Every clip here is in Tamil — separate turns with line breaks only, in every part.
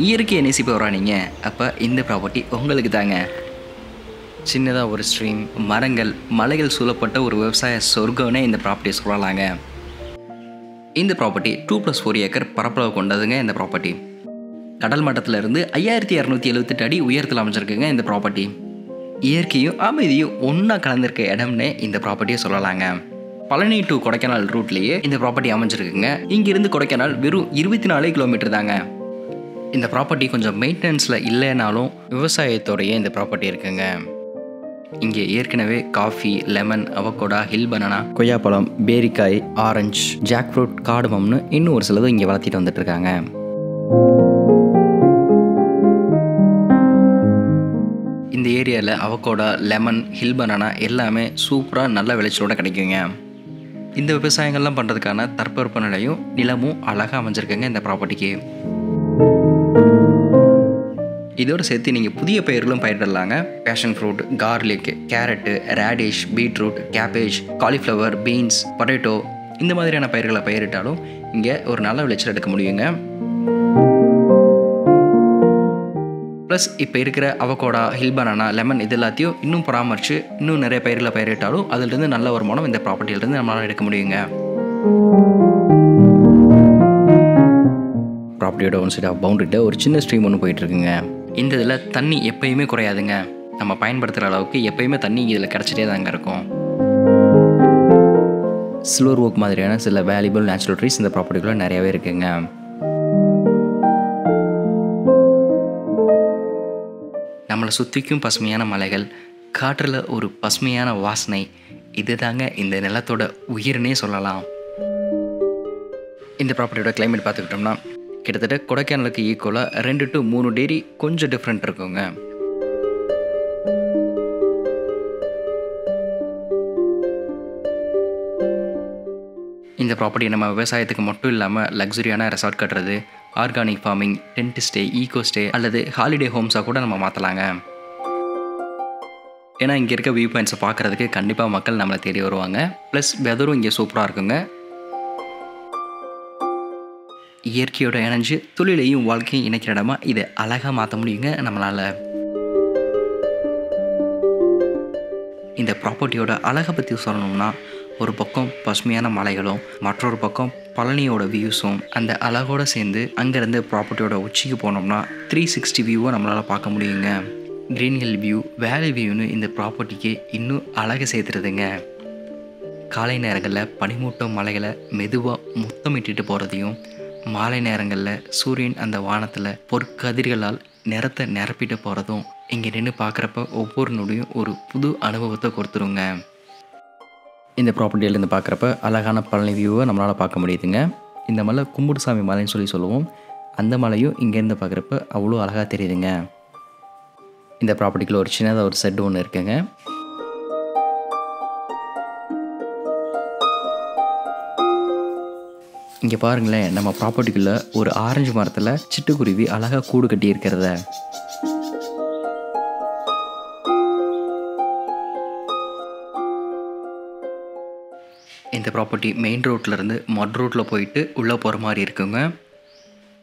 இயற்கையை நேசிப்பவரா நீங்கள்? அப்போ இந்த ப்ராப்பர்ட்டி உங்களுக்கு தாங்க. சின்னதாக ஒரு ஸ்ட்ரீம், மரங்கள், மலைகள் சூழப்பட்ட ஒரு விவசாய சொர்க்கம்னே இந்த ப்ராப்பர்ட்டியை சொல்லலாங்க. இந்த ப்ராப்பர்ட்டி 2+4 ஏக்கர் பரப்பளவு கொண்டதுங்க. இந்த ப்ராப்பர்ட்டி கடல் மட்டத்திலிருந்து 5278 அடி உயரத்தில் அமைஞ்சிருக்குங்க. இந்த ப்ராப்பர்ட்டி இயற்கையும் அமைதியும் ஒன்றா கலந்திருக்க இடம்னே இந்த ப்ராப்பர்ட்டியை சொல்லலாங்க. பழனி டு கொடைக்கானல் ரூட்லேயே இந்த ப்ராப்பர்ட்டி அமைஞ்சிருக்குங்க. இங்கிருந்து கொடைக்கானல் வெறும் 24 கிலோமீட்டர் தாங்க. இந்த ப்ராப்பர்ட்டி கொஞ்சம் மெயின்டெனன்ஸில் இல்லைனாலும் விவசாயத்தோடைய இந்த ப்ராப்பர்ட்டி இருக்குங்க. இங்கே ஏற்கனவே coffee, lemon, avocado, hill banana, கொய்யாப்பழம், பேரிக்காய், ஆரஞ்சு, ஜாக் ஃப்ரூட், காடுமம்னு இன்னும் ஒரு சிலதும் இங்கே வளர்த்திட்டு வந்துட்டு இருக்காங்க. இந்த ஏரியாவில் அவகோடா, லெமன், ஹில் பனானா எல்லாமே சூப்பராக நல்ல விளைச்சலோட கிடைக்குங்க. இந்த விவசாயங்கள்லாம் பண்ணுறதுக்கான தட்பவெப்ப நிலையும் நிலமும் அழகாக அமைஞ்சிருக்குங்க இந்த ப்ராப்பர்ட்டிக்கு. இதோடு சேர்த்து நீங்கள் புதிய பயிர்களும் பயிரிடலாங்க. Passion fruit, garlic, carrot, radish, beetroot, cabbage, cauliflower, beans, potato இந்த மாதிரியான பயிர்களை பயிரிட்டாலும் இங்கே ஒரு நல்ல விளைச்சல் எடுக்க முடியுங்க. ப்ளஸ் இப்போ இருக்கிற அவகோடா, ஹில் பனானா, லெமன் இது எல்லாத்தையும் இன்னும் பராமரித்து இன்னும் நிறைய பயிர்களை பயிரிட்டாலும் அதிலிருந்து நல்ல வருமானம் இந்த ப்ராப்பர்ட்டியிலேருந்து நம்மளால் எடுக்க முடியுங்க. ப்ராப்பர்ட்டியோட ஒன் சைட் ஆஃப் பவுண்டரியில் ஒரு சின்ன ஸ்ட்ரீம் ஒன்று போயிட்டுருக்குங்க. இந்த இதில் தண்ணி எப்பயுமே குறையாதுங்க. நம்ம பயன்படுத்துகிற அளவுக்கு எப்பயுமே தண்ணி இதில் கிடச்சிட்டே தாங்க இருக்கும். சில்வர் ஓக் மாதிரியான சில வேல்யூபிள் நேச்சுரல் ட்ரீஸ் இந்த ப்ராப்பர்ட்டிக்குள்ளே நிறையவே இருக்குங்க. நம்மளை சுற்றிக்கும் பசுமையான மலைகள், காற்றில் ஒரு பசுமையான வாசனை, இது தாங்க இந்த நிலத்தோட உயிர்னே சொல்லலாம். இந்த ப்ராப்பர்ட்டியோட கிளைமேட் பார்த்துக்கிட்டோம்னா கிட்டத்தட்ட கொடைக்கானலுக்கு ஈக்குவலாக 2 to 3 டிகிரி கொஞ்சம் டிஃப்ரெண்ட் இருக்குங்க. இந்த ப்ராப்பர்ட்டி நம்ம விவசாயத்துக்கு மட்டும் இல்லாமல் லக்ஸுரியான ரெசார்ட் கட்டுறது, organic farming, tent stay, eco stay அல்லது ஹாலிடே ஹோம்ஸாக கூட நம்ம மாற்றலாங்க. ஏன்னா இங்கே இருக்க வியூ பாயிண்ட்ஸை பார்க்குறதுக்கு கண்டிப்பாக மக்கள் நம்மளை தேடி வருவாங்க. ப்ளஸ் வெதரும் இங்கே சூப்பராக இருக்குங்க. இயற்கையோட இணைஞ்சு தொழிலையும் வாழ்க்கையும் இணைக்கிற இடமா இதை அழகாக மாற்ற முடியுங்க நம்மளால். இந்த ப்ராப்பர்ட்டியோட அழகை பற்றி சொல்லணும்னா ஒரு பக்கம் பசுமையான மலைகளும் மற்றொரு பக்கம் பழனியோட வியூஸும் அந்த அழகோடு சேர்ந்து அங்கேருந்து ப்ராப்பர்ட்டியோட உச்சிக்கு போனோம்னா 360 வியூவை நம்மளால் பார்க்க முடியுங்க. க்ரீன் ஹில் வியூ, வேலி வியூன்னு இந்த ப்ராப்பர்ட்டிக்கு இன்னும் அழகை சேர்த்துருதுங்க. காலை நேரங்களில் பனிமூட்டம் மலைகளை மெதுவாக முத்தமிட்டு போகிறதையும், மாலை நேரங்களில் சூரியன் அந்த வானத்தில் பொற்கதிர்களால் நிறத்தை நிரப்பிட்டு போகிறதும் இங்கே நின்று பார்க்குறப்ப ஒவ்வொரு நொடியும் ஒரு புது அனுபவத்தை கொடுத்துருங்க. இந்த ப்ராப்பர்ட்டியிலேருந்து பார்க்குறப்ப அழகான பழனி வியூவை நம்மளால் பார்க்க முடியுதுங்க. இந்த மலை கும்புடுசாமி மலைன்னு சொல்லுவோம். அந்த மலையும் இங்கேருந்து பார்க்குறப்ப அவ்வளோ அழகாக தெரியுதுங்க. இந்த ப்ராப்பர்ட்டிக்குள்ள ஒரு சின்னதாக ஒரு செட் ஒன்று இருக்குங்க. இங்கே பாருங்களேன், நம்ம ப்ராப்பர்ட்டிக்குள்ளே ஒரு ஆரஞ்சு மரத்தில் சிட்டுக்குருவி அழகாக கூடு கட்டி இருக்கிறத. இந்த ப்ராப்பர்ட்டி மெயின் ரோட்லேருந்து மட் ரோட்டில் போயிட்டு உள்ளே போகிற மாதிரி இருக்குங்க.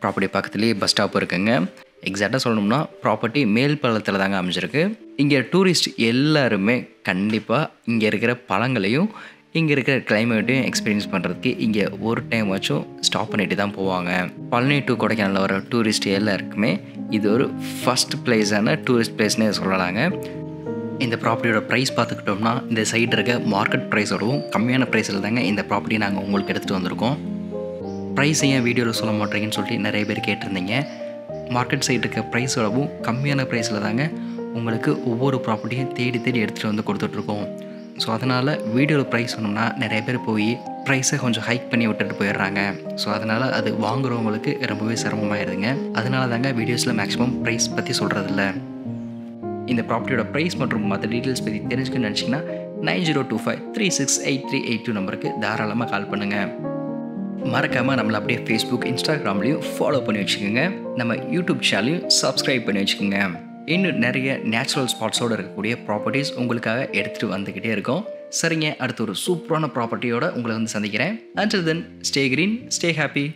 ப்ராப்பர்ட்டி பக்கத்துலேயே பஸ் ஸ்டாப் இருக்குங்க. எக்ஸாக்டாக சொல்லணும்னா ப்ராப்பர்ட்டி மேல் பள்ளத்தில் தாங்க அமைஞ்சிருக்கு. இங்கே டூரிஸ்ட் எல்லாருமே கண்டிப்பாக இங்கே இருக்கிற பழங்களையும் இங்கே இருக்கிற கிளைமேட்டையும் எக்ஸ்பீரியன்ஸ் பண்ணுறதுக்கு இங்கே ஒரு டைம் வச்சும் ஸ்டாப் பண்ணிட்டு தான் போவாங்க. பழனி டு கொடைக்கானலில் வர டூரிஸ்ட் எல்லாருக்குமே இது ஒரு ஃபஸ்ட் பிளேஸான டூரிஸ்ட் பிளேஸ்னே சொல்லலாங்க. இந்த ப்ராப்பர்ட்டியோட ப்ரைஸ் பார்த்துக்கிட்டோம்னா இந்த சைடு இருக்க மார்க்கெட் ப்ரைஸோடவும் கம்மியான ப்ரைஸில் தாங்க இந்த ப்ராப்பர்ட்டி நாங்கள் உங்களுக்கு எடுத்துகிட்டு வந்திருக்கோம். ப்ரைஸ் ஏன் வீடியோவில் சொல்ல மாட்டேங்கன்னு சொல்லிட்டு நிறைய பேர் கேட்டிருந்தீங்க. மார்க்கெட் சைடு இருக்க ப்ரைஸோடவும் கம்மியான ப்ரைஸில் தாங்க உங்களுக்கு ஒவ்வொரு ப்ராப்பர்ட்டியும் தேடி எடுத்துகிட்டு வந்து கொடுத்துட்ருக்கோம். ஸோ அதனால் வீடியோவில் ப்ரைஸ் சொன்னோம்னா நிறைய பேர் போய் ப்ரைஸை கொஞ்சம் ஹைக் பண்ணி விட்டுட்டு போயிடுறாங்க. ஸோ அதனால் அது வாங்குறவங்களுக்கு ரொம்பவே சிரமமாகிடுதுங்க. அதனால தாங்க வீடியோஸில் மேக்ஸிமம் ப்ரைஸ் பற்றி சொல்கிறதில்ல. இந்த ப்ராப்பர்ட்டியோட ப்ரைஸ் மற்றும் மற்ற டீட்டெயில்ஸ் பற்றி தெரிஞ்சுக்கணும்னு நினச்சிங்கன்னா 9025368382 நம்பருக்கு தாராளமாக கால் பண்ணுங்கள். மறக்காமல் நம்மளை அப்படியே ஃபேஸ்புக், இன்ஸ்டாகிராம்லேயும் ஃபாலோ பண்ணி வச்சுக்கோங்க. நம்ம யூடியூப் சேனலையும் சப்ஸ்கிரைப் பண்ணி வச்சுக்கோங்க. இன்னும் நிறைய நேச்சுரல் ஸ்பாட்ஸோடு இருக்கக்கூடிய ப்ராப்பர்ட்டிஸ் உங்களுக்காக எடுத்துகிட்டு வந்துக்கிட்டே இருக்கோம். சரிங்க, அடுத்து ஒரு சூப்பரான ப்ராப்பர்ட்டியோட உங்களை வந்து சந்திக்கிறேன். Until then, stay green, stay happy.